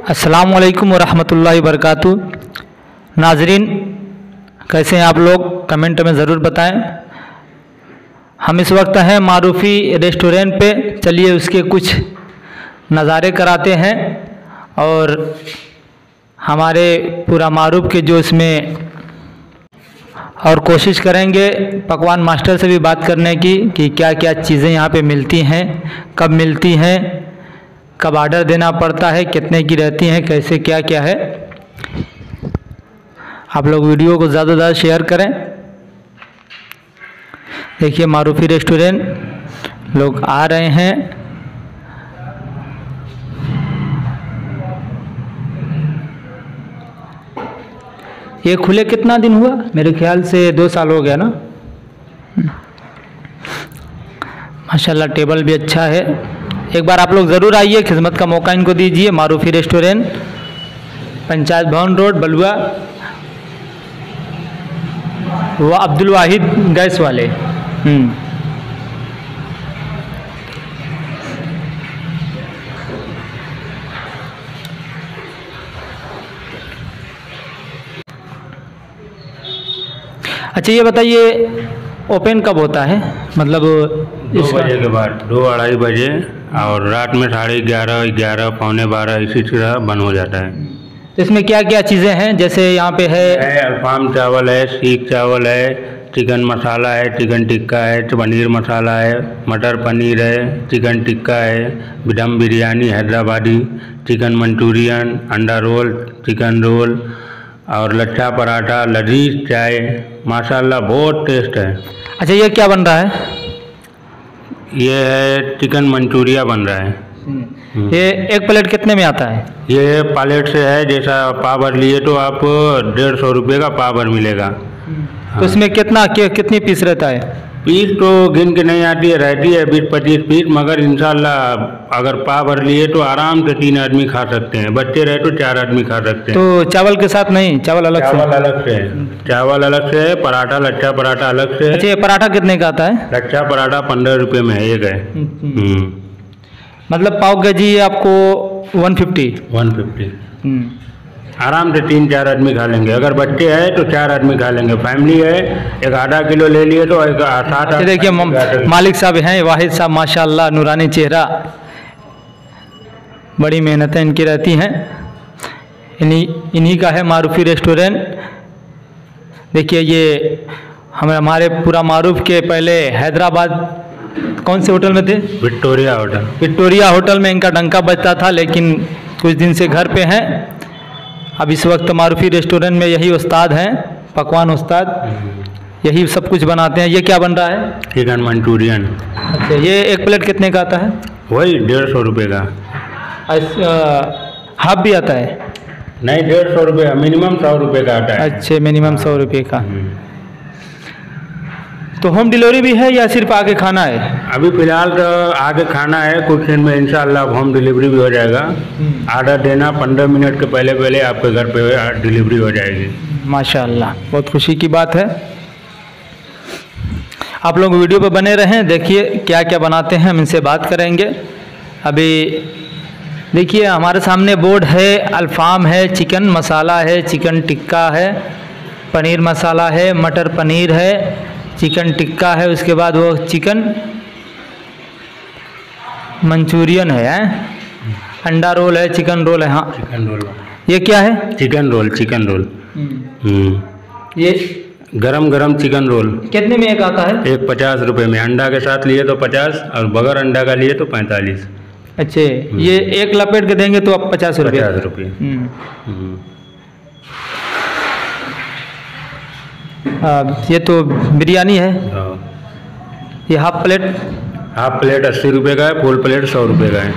अस्सलामुअलैकुम वरहमतुल्लाहि वबरकातुहू। नाजरीन, कैसे हैं आप लोग? कमेंट में ज़रूर बताएं। हम इस वक्त हैं मारूफ़ी रेस्टोरेंट पे। चलिए उसके कुछ नज़ारे कराते हैं और हमारे पूरा मारूफ़ के जो इसमें और कोशिश करेंगे पकवान मास्टर से भी बात करने की कि क्या क्या चीज़ें यहाँ पे मिलती हैं, कब मिलती हैं, कब ऑर्डर देना पड़ता है, कितने की रहती हैं, कैसे क्या क्या है। आप लोग वीडियो को ज़्यादा से ज़्यादा शेयर करें। देखिए मारूफ़ी रेस्टोरेंट लोग आ रहे हैं। ये खुले कितना दिन हुआ? मेरे ख्याल से 2 साल हो गया ना। माशाल्लाह टेबल भी अच्छा है। एक बार आप लोग ज़रूर आइए, खिदमत का मौका इनको दीजिए। मारूफ़ी रेस्टोरेंट, पंचायत भवन रोड, बलुआ, वह अब्दुल वाहिद गैस वाले। अच्छा ये बताइए ओपन कब होता है? मतलब 2 बजे के बाद, 2-2:30 बजे, और रात में 11:30, 11, पौने 12 इसी तरह बंद हो जाता है। इसमें क्या क्या चीज़ें हैं? जैसे यहाँ पे है अल्फाम चावल है, सीख चावल है, चिकन मसाला है, चिकन टिक्का है, पनीर मसाला है, मटर पनीर है, चिकन टिक्का है, दम बिरयानी हैदराबादी, चिकन मंचूरियन, अंडा रोल, चिकन रोल और लच्छा पराठा, लजीज चाय। माशाल्लाह बहुत टेस्ट है। अच्छा ये क्या बन रहा है? ये है चिकन मंचूरिया बन रहा है। ये एक प्लेट कितने में आता है? ये प्लेट से है, जैसा पाव भर लिए तो आप 150 रुपये का पाव भर मिलेगा। तो इसमें कितनी पीस रहता है? पीस तो गिन के नहीं आती है, रहती है 20-25 पीस, मगर इंशाल्लाह अगर पाव भर लिए तो आराम से 3 आदमी खा सकते हैं। बच्चे रहे तो 4 आदमी खा सकते हैं। तो चावल के साथ नहीं? चावल अलग से? चावल अलग से है, चावल अलग से है, पराठा लच्छा पराठा अलग से है। अच्छा ये पराठा कितने का आता है? लच्छा पराठा 15 रुपये में है, एक है। मतलब पाव केजी आपको 150? आराम से 3-4 आदमी खा लेंगे। अगर बच्चे हैं तो 4 आदमी खा लेंगे। फैमिली है, एक आधा किलो ले लिए तो एक 7। देखिए मालिक साहब हैं, वाहिद साहब, माशाल्लाह नूरानी चेहरा, बड़ी मेहनतें इनकी रहती हैं। इन्हीं का है मारूफ़ी रेस्टोरेंट। देखिए ये हमारे पूरा मारूफ़ के पहले हैदराबाद कौन से होटल में थे? Victoria hotel. विक्टोरिया होटल में इनका डंका बजता था, लेकिन कुछ दिन से घर पे हैं। अब इस वक्त मारूफ़ी रेस्टोरेंट में यही उस्ताद हैं, पकवान उस्ताद, यही सब कुछ बनाते हैं। ये क्या बन रहा है? Chicken Manchurian. अच्छा ये एक प्लेट कितने का आता है? वही 150 रुपये का। हाफ भी आता है? नहीं, 150 रुपये, मिनिमम 100 रुपये का आता है। अच्छा मिनिमम 100 रुपये का। तो होम डिलीवरी भी है या सिर्फ आके खाना है? अभी फ़िलहाल तो आके खाना है, कुछ दिन में इंशाल्लाह होम डिलीवरी भी हो जाएगा। ऑर्डर देना, 15 मिनट के पहले आपके घर पे डिलीवरी हो जाएगी। माशाल्लाह, बहुत खुशी की बात है। आप लोग वीडियो पे बने रहें, देखिए क्या क्या बनाते हैं, हम इनसे बात करेंगे। अभी देखिए हमारे सामने बोर्ड है, अल्फाम है, चिकन मसाला है, चिकन टिक्का है, पनीर मसाला है, मटर पनीर है, चिकन टिक्का है, उसके बाद वो चिकन मंचूरियन है, अंडा रोल है, चिकन रोल है। हाँ चिकन रोल। ये क्या है? Chicken roll. ये गरम चिकन रोल कितने में एक आता है? एक 50 रुपये में। अंडा के साथ लिए तो 50 और बगैर अंडा का लिए तो 45। अच्छा ये एक लपेट के देंगे तो आप 50 रुपये? 50 रुपये। ये तो बिरयानी है। ये हाफ प्लेट 80 रुपये का है, फुल प्लेट 100 रुपये का है।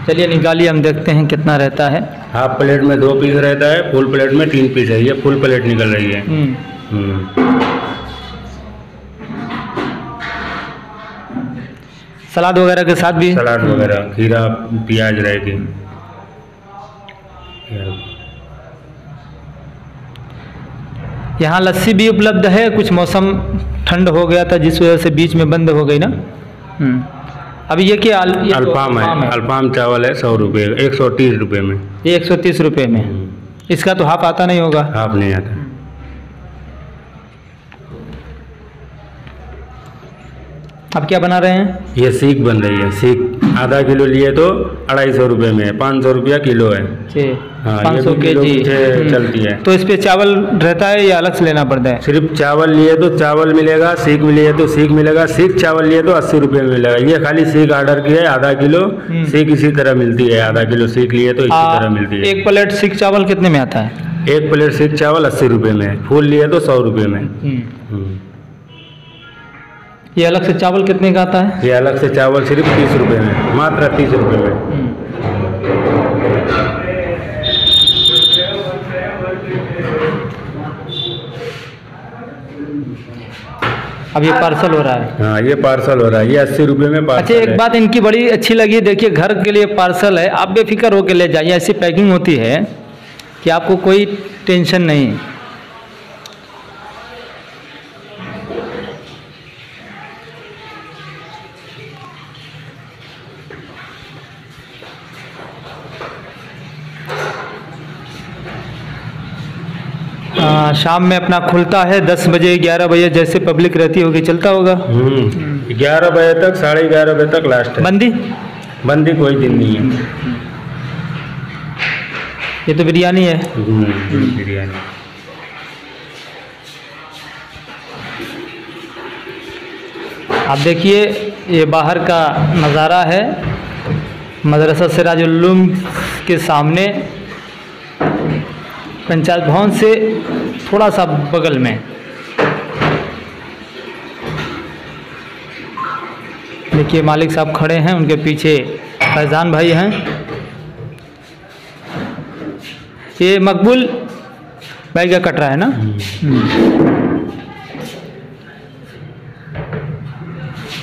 चलिए निकालिए, हम देखते हैं कितना रहता है। हाफ प्लेट में 2 पीस रहता है, फुल प्लेट में 3 पीस है। ये फुल प्लेट निकल रही है। सलाद वगैरह के साथ भी? सलाद वगैरह, खीरा, प्याज रहेगी। यहाँ लस्सी भी उपलब्ध है। कुछ मौसम ठंड हो गया था जिस वजह से बीच में बंद हो गई ना। अभी ये क्या ये अल्फाम है, अल्फाम चावल है 100 रुपये, 130 रुपये में। ये 130 रुपये में। इसका तो हाफ आता नहीं होगा? हाफ नहीं आता। अब क्या बना रहे हैं? ये सीख बन रही है। सीख आधा किलो लिए तो 250 रुपये में, 500 रुपया किलो है। हाँ, 500 kg चलती है। तो इस पे चावल रहता है या अलग से लेना पड़ता है? सिर्फ चावल लिए तो चावल मिलेगा, सीख लिए तो सीख मिलेगा। सीख चावल लिए तो 80 रुपये में मिलेगा। ये खाली सीख ऑर्डर की है, आधा किलो सीख इसी तरह मिलती है। आधा किलो सीख लिए तो इसी तरह मिलती है। एक प्लेट सीख चावल कितने में आता है? एक प्लेट सीख चावल 80 रुपये में, फूल लिए तो 100 रुपये में। ये अलग से चावल कितने का आता है? ये अलग से चावल सिर्फ 30 रुपये में, मात्र 30 रुपये में। अब ये पार्सल हो रहा है? हाँ, ये पार्सल हो रहा है। ये 80 रुपये में पार्सल। अच्छा, एक बात इनकी बड़ी अच्छी लगी, देखिए घर के लिए पार्सल है, आप बेफिक्र होकर ले जाइए। ऐसी पैकिंग होती है कि आपको कोई टेंशन नहीं। शाम में अपना खुलता है 10 बजे 11 बजे, जैसे पब्लिक रहती होगी चलता होगा। 11 बजे तक, 11:30 बजे तक लास्ट है। बंदी कोई दिन नहीं है। ये तो बिरयानी है। बिरयानी। आप देखिए, ये बाहर का नज़ारा है मदरसा सिराजुल-उलूम के सामने, पंचायत भवन से थोड़ा सा बगल में। देखिए मालिक साहब खड़े हैं, उनके पीछे फैजान भाई हैं। ये मकबूल भाई का कट रहा है ना?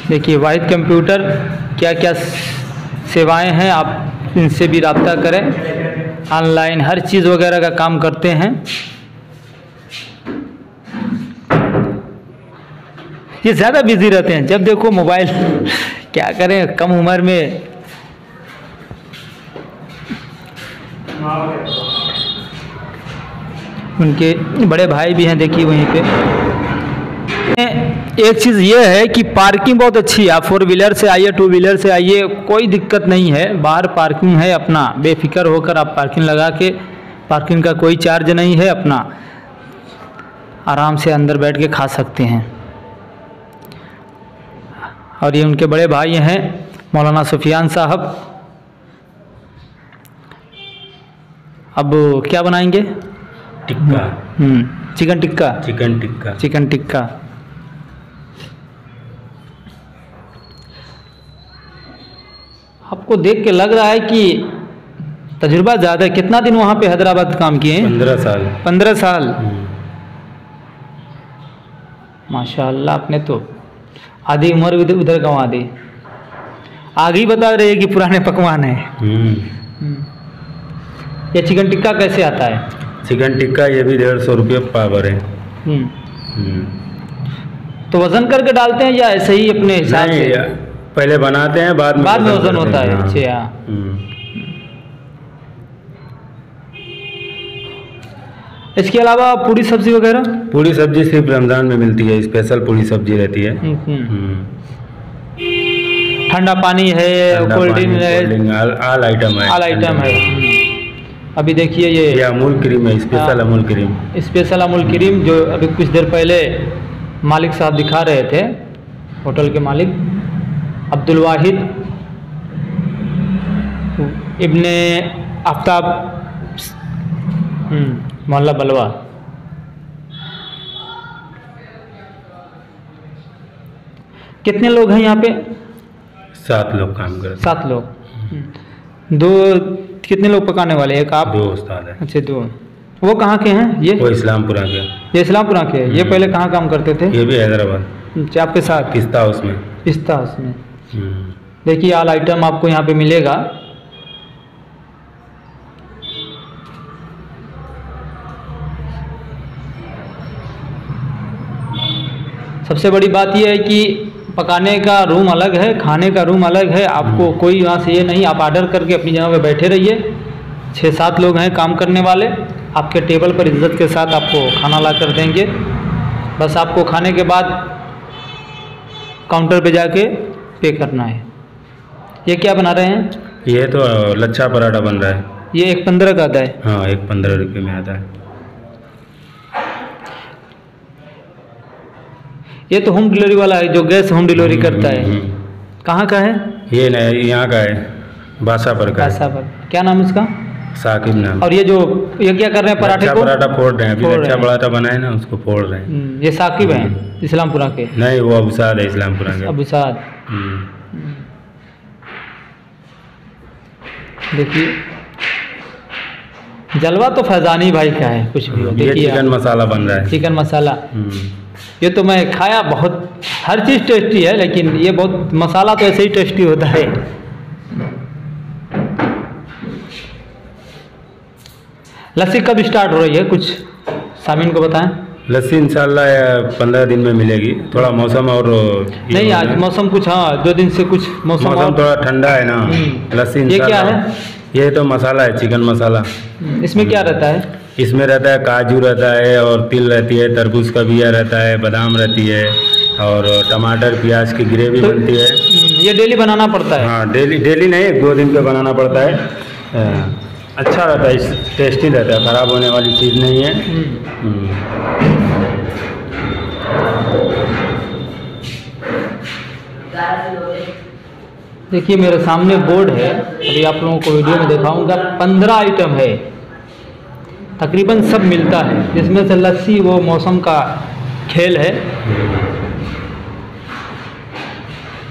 देखिए वाहिद कंप्यूटर, क्या क्या सेवाएं हैं, आप इनसे भी रब्ता करें। ऑनलाइन हर चीज़ वगैरह का काम करते हैं। ये ज़्यादा बिजी रहते हैं, जब देखो मोबाइल। क्या करें, कम उम्र में। उनके बड़े भाई भी हैं, देखिए वहीं पे। एक चीज़ ये है कि पार्किंग बहुत अच्छी है। आप 4 व्हीलर से आइए, 2 व्हीलर से आइए, कोई दिक्कत नहीं है। बाहर पार्किंग है, अपना बेफिक्र होकर आप पार्किंग लगा के, पार्किंग का कोई चार्ज नहीं है, अपना आराम से अंदर बैठ के खा सकते हैं। और ये उनके बड़े भाई हैं मौलाना सुफियान साहब। अब क्या बनाएंगे? Tikka. Chicken tikka. Chicken tikka. Chicken tikka. आपको देख के लग रहा है कि तजुर्बा ज़्यादा है। कितना दिन वहाँ पे हैदराबाद काम किए हैं? 15 साल। 15 साल। माशाअल्लाह, आपने तो आधी उम्र उधर गंवा दी। आगे ही बता रहे हैं कि पुराने पकवान है। ये चिकन टिक्का कैसे आता है? चिकन टिक्का ये भी 150 रुपये पावर है। तो वजन करके डालते हैं या ऐसे ही अपने हिसाब से? पहले बनाते हैं, बाद में वजन होता है। अच्छा। इसके अलावा पूरी सब्जी वगैरह? पूरी सब्जी सिर्फ रमज़ान में मिलती है, स्पेशल पूरी सब्जी रहती है। ठंडा पानी है, कोल्ड ड्रिंक है, ऑल आइटम है। ऑल आइटम है। अभी देखिए ये अमूल क्रीम है, special Amul cream. Special Amul cream जो अभी कुछ देर पहले मालिक साहब दिखा रहे थे, होटल के मालिक अब्दुल वाहिद इब्ने आफ्ताब, मोहल्ला बलवा। कितने लोग हैं यहाँ पे? 7 लोग काम करते हैं। 7 लोग। 2 कितने लोग पकाने वाले? एक आप? 2 उस्ताद हैं। अच्छा, 2। वो कहाँ के हैं? वो इस्लामपुरा के। ये इस्लामपुरा के। ये पहले कहाँ काम करते थे? ये भी हैदराबाद। अच्छा, आपके साथ? पिस्ता हाउस में। पिस्ता हाउस में। देखिए ऑल आइटम आपको यहाँ पे मिलेगा। सबसे बड़ी बात यह है कि पकाने का रूम अलग है, खाने का रूम अलग है। आपको कोई वहाँ से ये नहीं, आप ऑर्डर करके अपनी जगह पे बैठे रहिए। 6-7 लोग हैं काम करने वाले, आपके टेबल पर इज्जत के साथ आपको खाना ला कर देंगे। बस आपको खाने के बाद काउंटर पे जाके पे करना है। ये क्या बना रहे हैं? ये तो लच्छा पराठा बन रहा है। ये 1.15 का आता है? हाँ, 1.15 रुपये में आता है। ये तो होम डिलीवरी वाला है, जो गैस होम डिलीवरी करता है। कहाँ का है? ये नहीं, यहाँ का है, बासापर का। बासापर। क्या नाम इसका? साकिब नाम। और ये क्या कर रहे हैं? पराठे को पराठा फोड़ रहे हैं। अभी लच्छा पराठा बनाए ना, उसको फोड़ रहे हैं। ये साकिब हैं इस्लामपुरा के? नहीं, वो अबुसाद है इस्लामपुरा के। अबुसाद। देखिए, जलवा तो फैजानी भाई का है, कुछ भी हो। ये चिकन मसाला बन रहा है। चिकन मसाला। ये तो मैं खाया, बहुत हर चीज़ टेस्टी है, लेकिन ये बहुत मसाला तो ऐसे ही टेस्टी होता है। लस्सी कब स्टार्ट हो रही है, कुछ सामीन को बताएं। लस्सी इंशाल्लाह 15 दिन में मिलेगी। थोड़ा मौसम और नहीं, आज मौसम कुछ, हाँ 2 दिन से कुछ मौसम थोड़ा ठंडा है ना। लस्सी ये क्या है? ये तो मसाला है, चिकन मसाला। इसमें क्या रहता है? इसमें रहता है काजू रहता है, और तिल रहती है, तरबूज का बिया रहता है, बादाम रहती है, और टमाटर प्याज की ग्रेवी बनती है। ये डेली बनाना पड़ता है? हाँ, डेली नहीं, 1-2 दिन पे बनाना पड़ता है। अच्छा रहता है, टेस्टी रहता है, ख़राब होने वाली चीज़ नहीं है। देखिए, मेरे सामने बोर्ड है, अभी आप लोगों को वीडियो में दिखाऊंगा। 15 आइटम है, तकरीबन सब मिलता है, जिसमें से लस्सी वो मौसम का खेल है।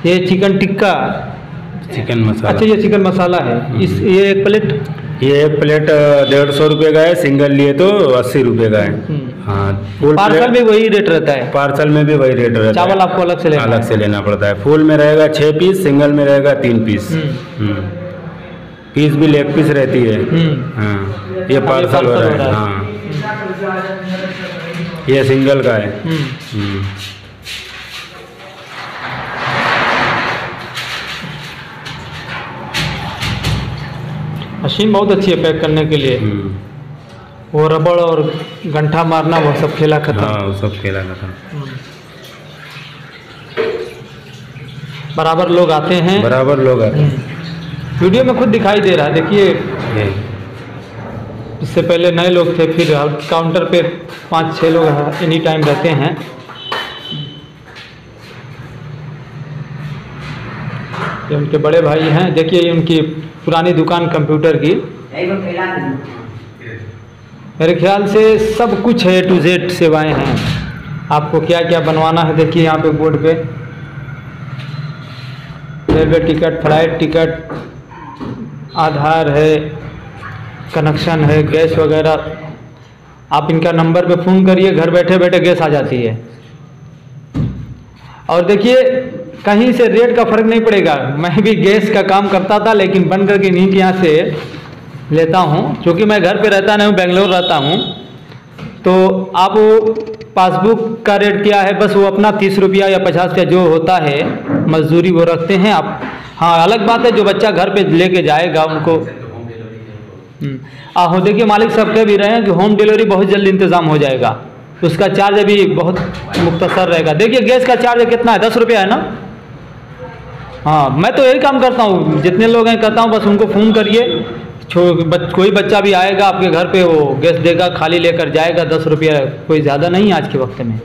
ये चिकन टिक्का, चिकन मसाला। अच्छा, ये चिकन मसाला है। ये 1 प्लेट? ये 1 प्लेट 150 रुपये का है, सिंगल लिए तो 80 रुपये का है। हाँ, पार्सल में वही रेट रहता है? पार्सल में भी वही रेट रहता है। चावल आपको अलग से लेना पड़ता है। फुल में रहेगा 6 पीस, सिंगल में रहेगा 3 पीस। पीस भी लेग पीस रहती है। हाँ, ये पार्सल हो रहा है। हाँ, ये सिंगल का है। मशीन बहुत अच्छी है पैक करने के लिए। वो रबड़ और गंठा मारना, वो सब खेला खत्म। हाँ, वो सब खेला खत्म। बराबर लोग आते हैं। वीडियो में खुद दिखाई दे रहा है। देखिए, इससे पहले नए लोग थे, फिर काउंटर पे 5-6 लोग एनी टाइम रहते हैं। ये उनके बड़े भाई हैं। देखिए, ये उनकी पुरानी दुकान कंप्यूटर की। मेरे ख्याल से सब कुछ है, A to Z सेवाएं हैं। आपको क्या क्या बनवाना है, देखिए यहाँ पे बोर्ड पे। रेलवे टिकट, फ्लाइट टिकट, आधार है, कनेक्शन है, गैस वगैरह। आप इनका नंबर पे फ़ोन करिए, घर बैठे बैठे गैस आ जाती है। और देखिए, कहीं से रेट का फ़र्क नहीं पड़ेगा। मैं भी गैस का काम करता था, लेकिन बंद करके नहीं यहाँ से लेता हूँ, क्योंकि मैं घर पे रहता नहीं हूँ, बेंगलोर रहता हूँ। तो आप पासबुक का रेट क्या है, बस वो अपना 30 रुपया या 50 रुपया जो होता है मजदूरी, वो रखते हैं आप। हाँ, अलग बात है जो बच्चा घर पे लेके जाएगा उनको। आहो, देखिए मालिक साहब कह भी रहे हैं कि होम डिलीवरी बहुत जल्दी इंतज़ाम हो जाएगा। उसका चार्ज अभी बहुत मुख्तसर रहेगा। देखिए, गैस का चार्ज कितना है? 10 रुपया है ना। हाँ, मैं तो यही काम करता हूँ, जितने लोग हैं कहता हूँ बस उनको फ़ोन करिए। कोई बच्चा भी आएगा आपके घर पे, वो गैस देगा, खाली लेकर जाएगा। 10 रुपया कोई ज़्यादा नहीं है आज के वक्त में।